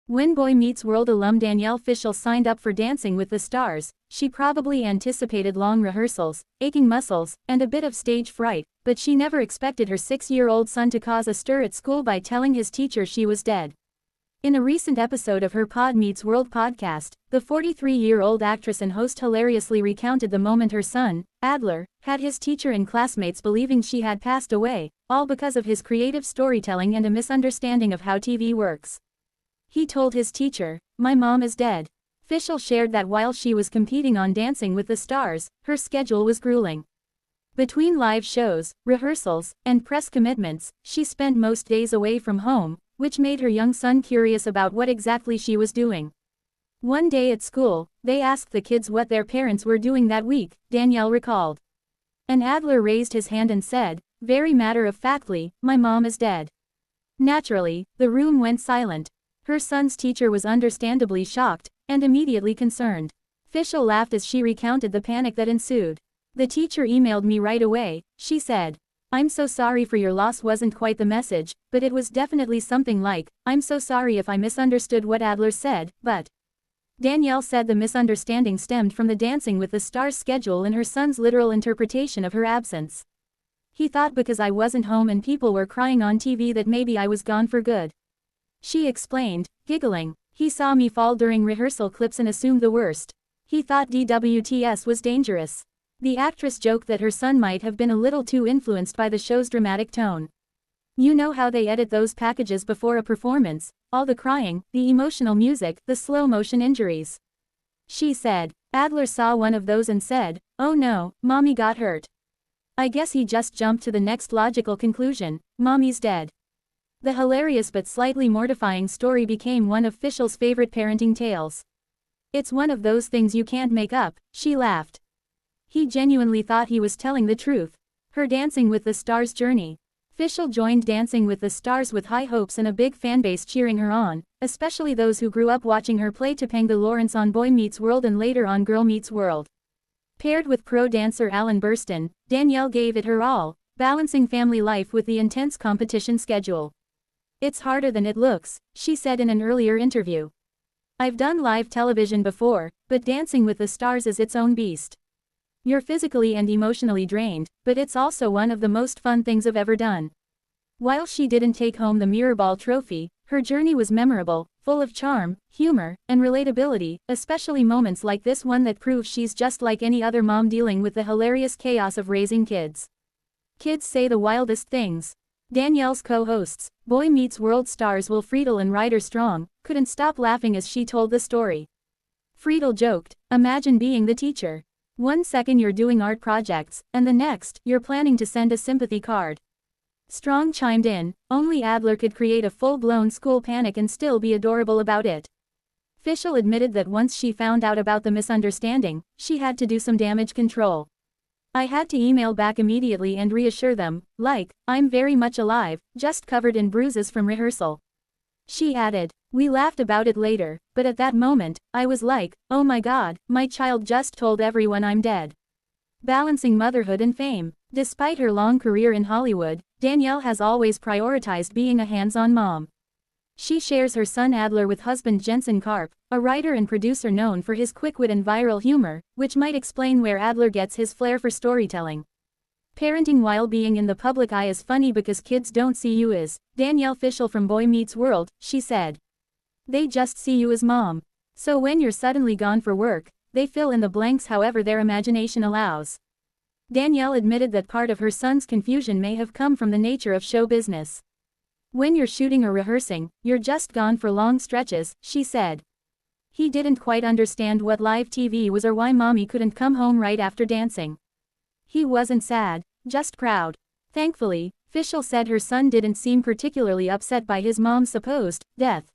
When Boy Meets World alum Danielle Fishel signed up for Dancing with the Stars, she probably anticipated long rehearsals, aching muscles, and a bit of stage fright, but she never expected her 6-year-old son to cause a stir at school by telling his teacher she was dead. In a recent episode of her Pod Meets World podcast, the 43-year-old actress and host hilariously recounted the moment her son, Adler, had his teacher and classmates believing she had passed away, all because of his creative storytelling and a misunderstanding of how TV works. He told his teacher, "My mom is dead." Fishel shared that while she was competing on Dancing with the Stars, her schedule was grueling. Between live shows, rehearsals, and press commitments, she spent most days away from home, which made her young son curious about what exactly she was doing. One day at school, they asked the kids what their parents were doing that week, Danielle recalled. And Adler raised his hand and said, very matter-of-factly, "My mom is dead." Naturally, the room went silent. Her son's teacher was understandably shocked, and immediately concerned. Fishel laughed as she recounted the panic that ensued. "The teacher emailed me right away," she said. "I'm so sorry for your loss" wasn't quite the message, but it was definitely something like, "I'm so sorry if I misunderstood what Adler said, but..." Danielle said the misunderstanding stemmed from the Dancing with the Stars schedule and her son's literal interpretation of her absence. "He thought because I wasn't home and people were crying on TV that maybe I was gone for good," she explained, giggling. "He saw me fall during rehearsal clips and assumed the worst. He thought DWTS was dangerous." The actress joked that her son might have been a little too influenced by the show's dramatic tone. "You know how they edit those packages before a performance, all the crying, the emotional music, the slow-motion injuries," she said. Adler saw one of those and said, "Oh no, Mommy got hurt. I guess he just jumped to the next logical conclusion, Mommy's dead." The hilarious but slightly mortifying story became one of Fishel's favorite parenting tales. "It's one of those things you can't make up," she laughed. He genuinely thought he was telling the truth. Her Dancing with the Stars journey. Fishel joined Dancing with the Stars with high hopes and a big fanbase cheering her on, especially those who grew up watching her play Topanga Lawrence on Boy Meets World and later on Girl Meets World. Paired with pro dancer Alan Burston, Danielle gave it her all, balancing family life with the intense competition schedule. "It's harder than it looks," she said in an earlier interview. "I've done live television before, but Dancing with the Stars is its own beast. You're physically and emotionally drained, but it's also one of the most fun things I've ever done." While she didn't take home the Mirrorball trophy, her journey was memorable, full of charm, humor, and relatability, especially moments like this one that prove she's just like any other mom dealing with the hilarious chaos of raising kids. Kids say the wildest things. Danielle's co-hosts, Boy Meets World stars Will Friedle and Ryder Strong, couldn't stop laughing as she told the story. Friedle joked, "Imagine being the teacher. One second you're doing art projects, and the next, you're planning to send a sympathy card." Strong chimed in, "Only Adler could create a full-blown school panic and still be adorable about it." Fishel admitted that once she found out about the misunderstanding, she had to do some damage control. "I had to email back immediately and reassure them, like, I'm very much alive, just covered in bruises from rehearsal." She added, "We laughed about it later, but at that moment, I was like, oh my god, my child just told everyone I'm dead." Balancing motherhood and fame. Despite her long career in Hollywood, Danielle has always prioritized being a hands-on mom. She shares her son Adler with husband Jensen Karp, a writer and producer known for his quick wit and viral humor, which might explain where Adler gets his flair for storytelling. "Parenting while being in the public eye is funny because kids don't see you as Danielle Fishel from Boy Meets World," she said. "They just see you as mom. So when you're suddenly gone for work, they fill in the blanks however their imagination allows." Danielle admitted that part of her son's confusion may have come from the nature of show business. "When you're shooting or rehearsing, you're just gone for long stretches," she said. He didn't quite understand what live TV was or why mommy couldn't come home right after dancing. He wasn't sad, just proud. Thankfully, Fishel said her son didn't seem particularly upset by his mom's supposed death.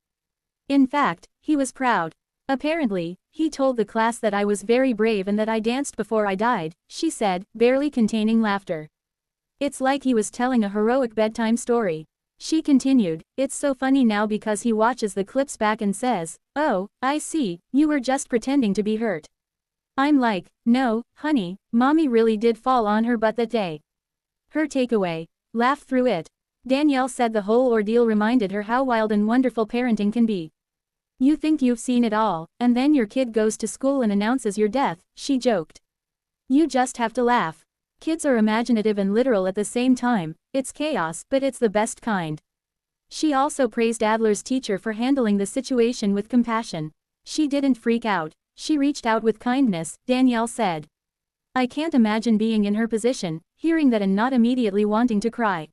In fact, he was proud. "Apparently, he told the class that I was very brave and that I danced before I died," she said, barely containing laughter. "It's like he was telling a heroic bedtime story." She continued, "It's so funny now because he watches the clips back and says, 'Oh, I see, you were just pretending to be hurt.' I'm like, 'No, honey, mommy really did fall on her butt that day.'" Her takeaway: laugh through it. Danielle said the whole ordeal reminded her how wild and wonderful parenting can be. You think you've seen it all, and then your kid goes to school and announces your death, she joked. You just have to laugh. Kids are imaginative and literal at the same time, it's chaos, but it's the best kind. She also praised Adler's teacher for handling the situation with compassion. She didn't freak out, she reached out with kindness, Danielle said. I can't imagine being in her position, hearing that and not immediately wanting to cry.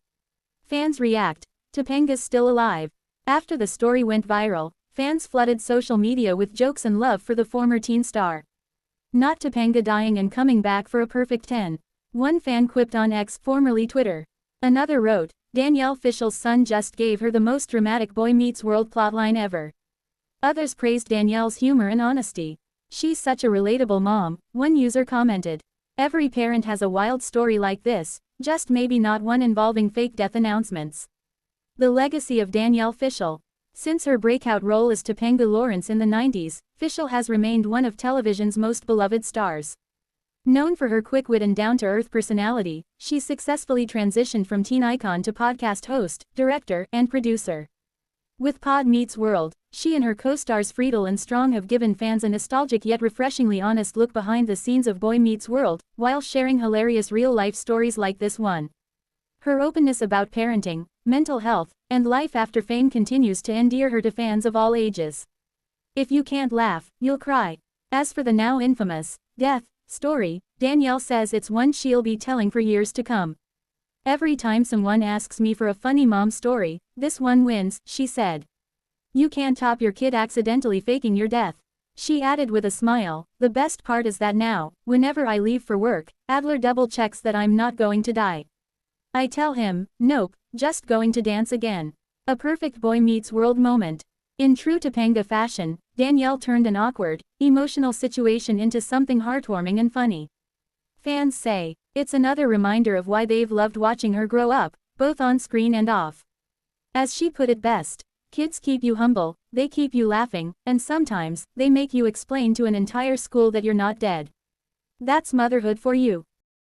Fans react. Topanga's still alive. After the story went viral, fans flooded social media with jokes and love for the former teen star. Not Topanga dying and coming back for a perfect 10. One fan quipped on X, formerly Twitter. Another wrote, Danielle Fishel's son just gave her the most dramatic Boy Meets World plotline ever. Others praised Danielle's humor and honesty. She's such a relatable mom, one user commented. Every parent has a wild story like this, just maybe not one involving fake death announcements. The legacy of Danielle Fishel. Since her breakout role as Topanga Lawrence in the 90s, Fishel has remained one of television's most beloved stars. Known for her quick wit and down-to-earth personality, she's successfully transitioned from teen icon to podcast host, director, and producer. With Pod Meets World, she and her co-stars Friedel and Strong have given fans a nostalgic yet refreshingly honest look behind the scenes of Boy Meets World, while sharing hilarious real-life stories like this one. Her openness about parenting, mental health, and life after fame continues to endear her to fans of all ages. If you can't laugh, you'll cry. As for the now infamous death story, Danielle says it's one she'll be telling for years to come. Every time someone asks me for a funny mom story, this one wins, she said. You can't top your kid accidentally faking your death. She added with a smile, the best part is that now, whenever I leave for work, Adler double checks that I'm not going to die. I tell him, nope, just going to dance again. A perfect Boy Meets World moment. In true Topanga fashion, Danielle turned an awkward, emotional situation into something heartwarming and funny. Fans say, it's another reminder of why they've loved watching her grow up, both on screen and off. As she put it best, kids keep you humble, they keep you laughing, and sometimes, they make you explain to an entire school that you're not dead. That's motherhood for you.